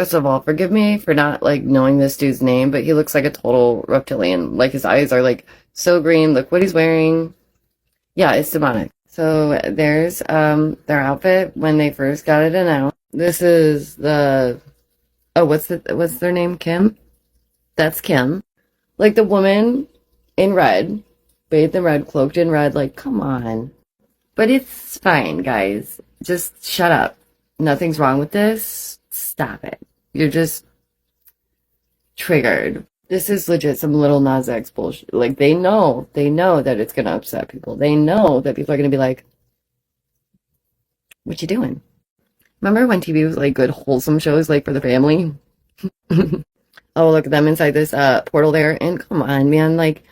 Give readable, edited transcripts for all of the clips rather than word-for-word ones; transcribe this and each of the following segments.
First of all, forgive me for not, like, knowing this dude's name, but he looks like a total reptilian. Like, his eyes are, like, so green. Look what he's wearing. Yeah, it's demonic. So there's their outfit when they first got it announced. This is the... Oh, what's their name? Kim? That's Kim. Like, the woman in red, bathed in red, cloaked in red. Like, come on. But it's fine, guys. Just shut up. Nothing's wrong with this. Stop it. You're just triggered. This is legit some little Nas X bullshit. Like, they know that it's going to upset people. They know that people are going to be like, what you doing? Remember when TV was like good, wholesome shows, like for the family? Oh, look at them inside this portal there. And come on, man. Like,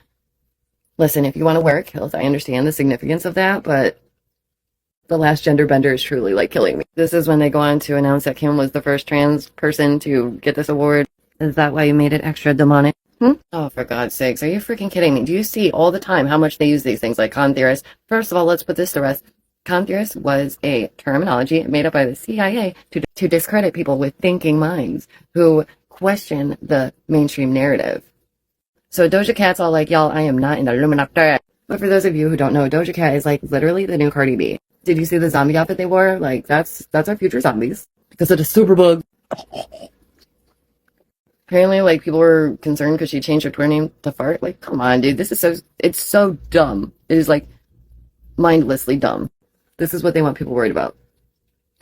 listen, if you want to wear kilts, I understand the significance of that, but the last gender bender is truly, like, killing me. This is when they go on to announce that Kim was the first trans person to get this award. Is that why you made it extra demonic? Oh, for God's sakes, are you freaking kidding me? Do you see all the time how much they use these things like con theorist? First of all, let's put this to rest. Con theorist was a terminology made up by the CIA to discredit people with thinking minds who question the mainstream narrative. So Doja Cat's all like, y'all, I am not in the Illuminati. But for those of you who don't know, Doja Cat is like literally the new Cardi B. Did you see the zombie outfit they wore? Like, that's our future zombies. Because of the superbug. Apparently, like, people were concerned because she changed her Twitter name to Fart. Like, come on, dude. It's so dumb. It is, like, mindlessly dumb. This is what they want people worried about.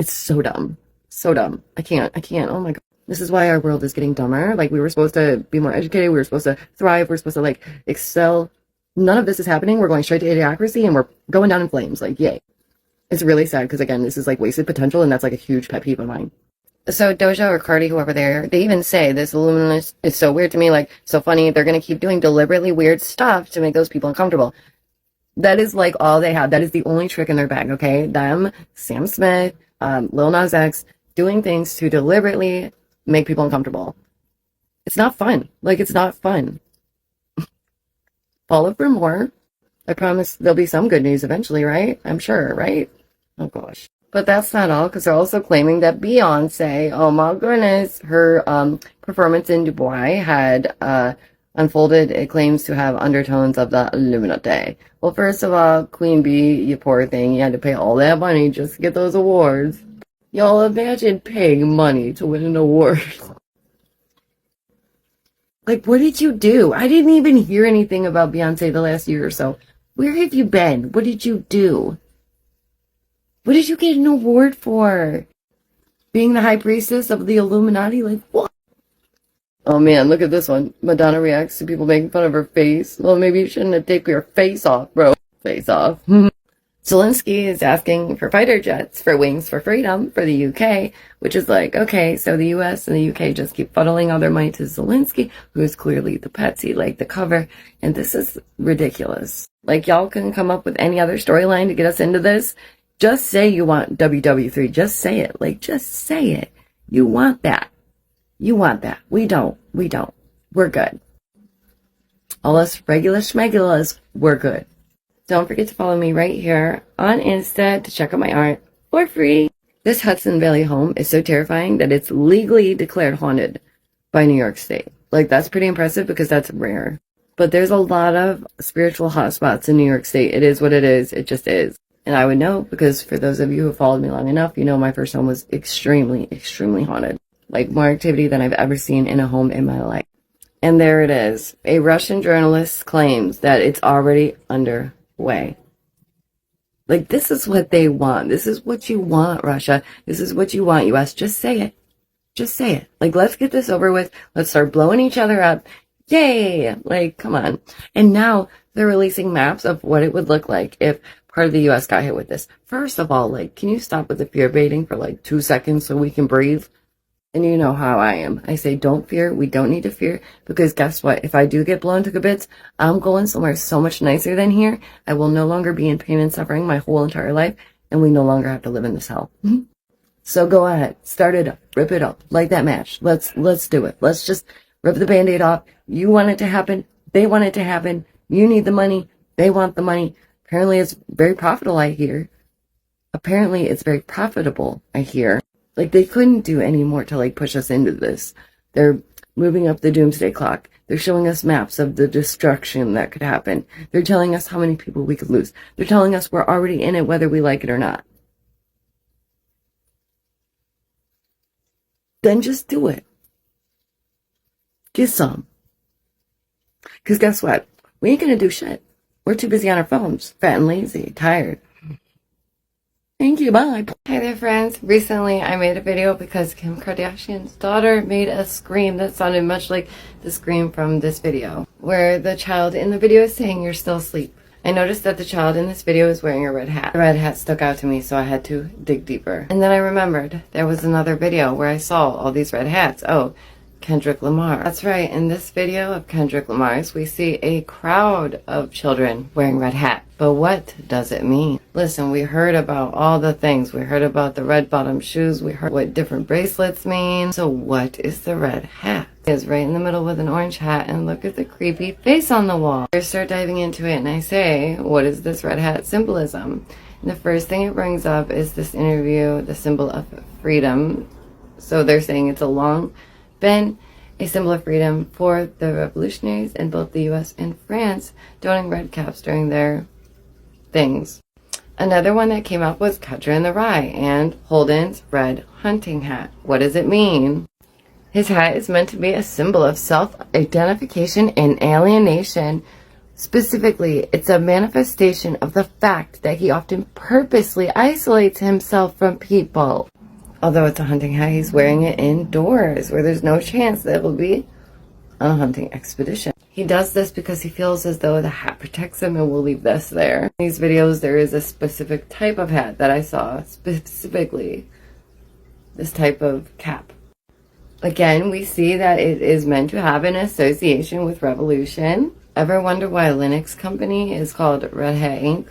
It's so dumb. So dumb. I can't. Oh my God. This is why our world is getting dumber. Like, we were supposed to be more educated. We were supposed to thrive. We're supposed to, like, excel. None of this is happening. We're going straight to idiocracy and we're going down in flames. Like, yay. It's really sad because, again, this is, like, wasted potential, and that's, like, a huge pet peeve of mine. So Doja or Cardi, whoever they even say this Illuminist is so weird to me, like, so funny. They're going to keep doing deliberately weird stuff to make those people uncomfortable. That is, like, all they have. That is the only trick in their bag, okay? Them, Sam Smith, Lil Nas X, doing things to deliberately make people uncomfortable. It's not fun. Like, it's not fun. Follow for more. I promise there'll be some good news eventually, right? I'm sure, right? Oh, gosh. But that's not all, because they're also claiming that Beyonce, oh my goodness, her performance in Dubai had unfolded, it claims to have undertones of the Illuminati. Well, first of all, Queen Bee, you poor thing, you had to pay all that money just to get those awards. Y'all imagine paying money to win an award. Like, what did you do? I didn't even hear anything about Beyonce the last year or so. Where have you been? What did you do? What did you get an award for? Being the high priestess of the Illuminati? Like, what? Oh man, look at this one. Madonna reacts to people making fun of her face. Well, maybe you shouldn't have taken your face off, bro. Face off. Zelensky is asking for fighter jets for Wings for Freedom for the UK, which is like, okay, so the US and the UK just keep funneling all their money to Zelensky, who is clearly the patsy, like the cover, and this is ridiculous. Like, y'all can come up with any other storyline to get us into this. Just say you want WW3. Just say it. Like, just say it. You want that. You want that. We don't. We're good. All us regular schmegulas, we're good. Don't forget to follow me right here on Insta to check out my art for free. This Hudson Valley home is so terrifying that it's legally declared haunted by New York State. Like, that's pretty impressive because that's rare. But there's a lot of spiritual hotspots in New York State. It is what it is. It just is. And I would know because for those of you who followed me long enough, you know my first home was extremely, extremely haunted. Like, more activity than I've ever seen in a home in my life. And there it is. A Russian journalist claims that it's already underway. Like, this is what they want. This is what you want, Russia. This is what you want, US. Just say it. Just say it. Like, let's get this over with. Let's start blowing each other up. Yay! Like, come on. And now they're releasing maps of what it would look like if part of the US got hit with this. First of all, like, can you stop with the fear baiting for like 2 seconds so we can breathe? And you know how I am. I say, don't fear. We don't need to fear. Because guess what? If I do get blown to bits, I'm going somewhere so much nicer than here. I will no longer be in pain and suffering my whole entire life. And we no longer have to live in this hell. So go ahead. Start it up. Rip it up. Like that match. Let's do it. Let's just rip the Band-Aid off. You want it to happen. They want it to happen. You need the money. They want the money. Apparently it's very profitable, I hear. Like, they couldn't do any more to, like, push us into this. They're moving up the doomsday clock. They're showing us maps of the destruction that could happen. They're telling us how many people we could lose. They're telling us we're already in it whether we like it or not. Then just do it. Get some. Because guess what? We ain't gonna do shit. We're too busy on our phones, fat and lazy, tired. Thank you, bye. Hi there, friends. Recently, I made a video because Kim Kardashian's daughter made a scream that sounded much like the scream from this video, where the child in the video is saying, "You're still asleep." I noticed that the child in this video is wearing a red hat. The red hat stuck out to me, so I had to dig deeper. And then I remembered there was another video where I saw all these red hats. Oh, Kendrick Lamar. That's right, in this video of Kendrick Lamar's, we see a crowd of children wearing red hats. But what does it mean? Listen, we heard about all the things. We heard about the red bottom shoes. We heard what different bracelets mean. So what is the red hat? It's right in the middle with an orange hat, and look at the creepy face on the wall. I start diving into it and I say, what is this red hat symbolism? And the first thing it brings up is this interview, the symbol of freedom. So they're saying it's a long been a symbol of freedom for the revolutionaries in both the US and France, donning red caps during their things. Another one that came up was Catcher in the Rye and Holden's red hunting hat. What does it mean? His hat is meant to be a symbol of self-identification and alienation. Specifically, it's a manifestation of the fact that he often purposely isolates himself from people. Although it's a hunting hat, he's wearing it indoors, where there's no chance that it will be on a hunting expedition. He does this because he feels as though the hat protects him and will leave this there. In these videos, there is a specific type of hat that I saw, specifically this type of cap. Again, we see that it is meant to have an association with revolution. Ever wonder why Linux company is called Red Hat Inc.?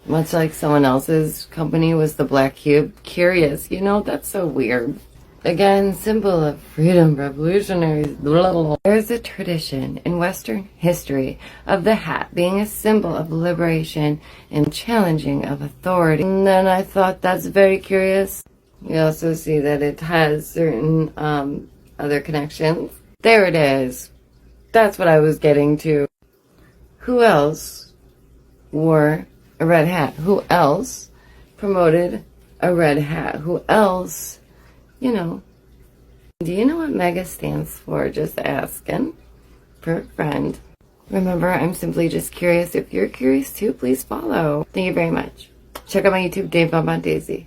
Much like someone else's company was the Black Cube. Curious, you know, that's so weird. Again, symbol of freedom, revolutionaries, blah, blah, blah. There's a tradition in Western history of the hat being a symbol of liberation and challenging of authority. And then I thought that's very curious. You also see that it has certain other connections. There it is. That's what I was getting to. Who else wore a red hat? Who else promoted a red hat? Who else, you know? Do you know what MEGA stands for? Just asking for a friend. Remember, I'm simply just curious. If you're curious too, please follow. Thank you very much. Check out my YouTube, Damevonbondaisy.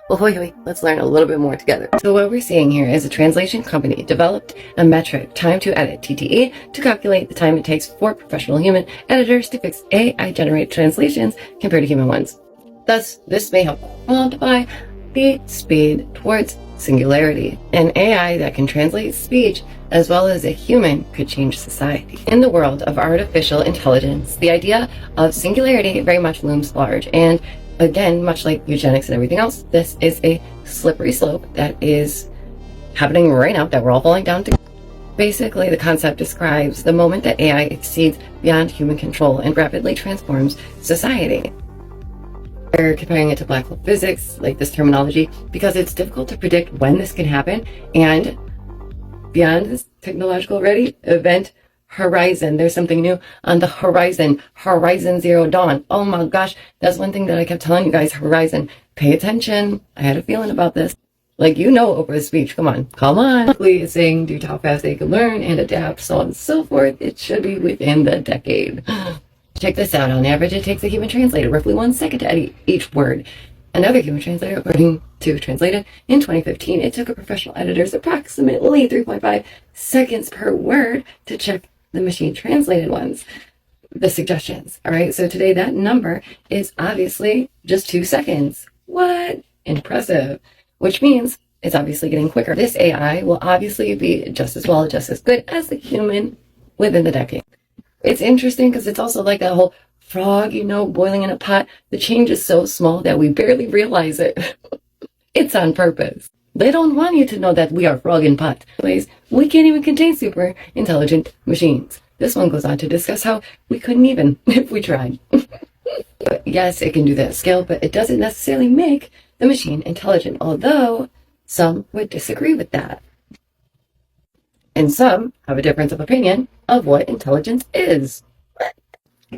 Well, wait, let's learn a little bit more together. So what we're seeing here is a translation company developed a metric, time to edit, TTE, to calculate the time it takes for professional human editors to fix AI-generated translations compared to human ones. Thus, this may help quantify the speed towards singularity. An AI that can translate speech as well as a human could change society. In the world of artificial intelligence, the idea of singularity very much looms large, and again, much like eugenics and everything else, this is a slippery slope that is happening right now that we're all falling down to. Basically, the concept describes the moment that AI exceeds beyond human control and rapidly transforms society. We're comparing it to black hole physics, like this terminology, because it's difficult to predict when this can happen, and beyond this technological ready event horizon, there's something new on the horizon. Horizon Zero Dawn. Oh my gosh, that's one thing that I kept telling you guys. Horizon, pay attention. I had a feeling about this. Like, you know, Oprah's speech. Come on. Luckily, it's saying due to how fast they can learn and adapt, so on and so forth, it should be within the decade. Check this out. On average, it takes a human translator roughly 1 second to edit each word. Another human translator, according to Translated, in 2015, it took a professional editor's approximately 3.5 seconds per word to check the machine translated ones, the suggestions. All right, so today that number is obviously just 2 seconds. What? Impressive. Which means it's obviously getting quicker. This AI will obviously be just as well, just as good as the human within the decade. It's interesting because it's also like that whole frog, you know, boiling in a pot. The change is so small that we barely realize it. It's on purpose. They don't want you to know that we are frog in pot. Anyways, we can't even contain super intelligent machines. This one goes on to discuss how we couldn't even if we tried. Yes, it can do that scale, but it doesn't necessarily make the machine intelligent. Although Some would disagree with that. And some have a difference of opinion of what intelligence is.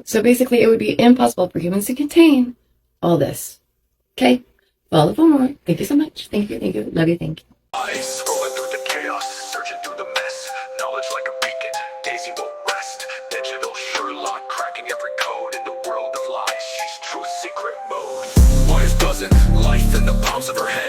So basically, it would be impossible for humans to contain all this. Okay? Follow for more. Thank you so much. Thank you. Thank you. Love you. Thank you. Scrolling through the chaos, searching through the mess. Knowledge like a beacon, Daisy won't rest. Digital Sherlock, cracking every code in the world of lies. She's true secret mode. Why is doesn't life in the palms of her hand?